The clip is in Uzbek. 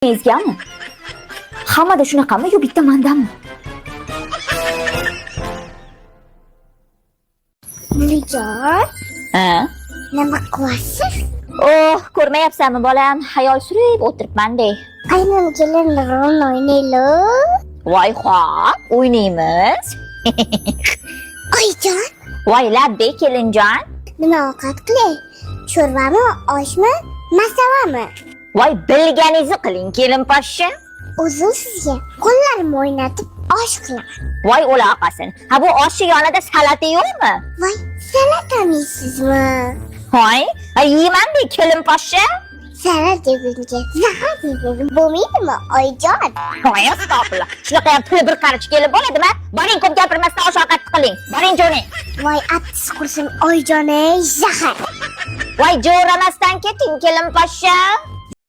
Ezgami? Hammada shunaqami yo bitta mandami? Mulijon, Ha? nima qilyapsiz? Oh, ko'rmayapsanmi bolam? Xayol surib o'tiribman-de. Qaynam kelin rol o'ynaylik. Voy xo'p, o'ynaymiz. Oyijon, Voy labbay kelinjon. nima ovqat qilay? Sho'rvami, oshmi, masavami? Voy bilganingizni qiling kelin poshsha. O'zim sizga qo'llarimni o'ynatib osh qilaman. Voy o'laqasin. Ha bu oshni yonida salata yo'qmi? Voy, salata yeysizmi? Voy, yeyman-de kelin poshsha. Salat yegunga zahar yedim bo'lmaydimi, oyijon? Voy astag'firullah. Shunaqa ham puli bir qarich kelib bo'ladimi? Boring ko'p gapirmasdan osh ovqat qiling. Boring jo'ning. Voy, attis qursin, oyijon, ey zahar. Voy jo'ramasdan keting kelin poshsha.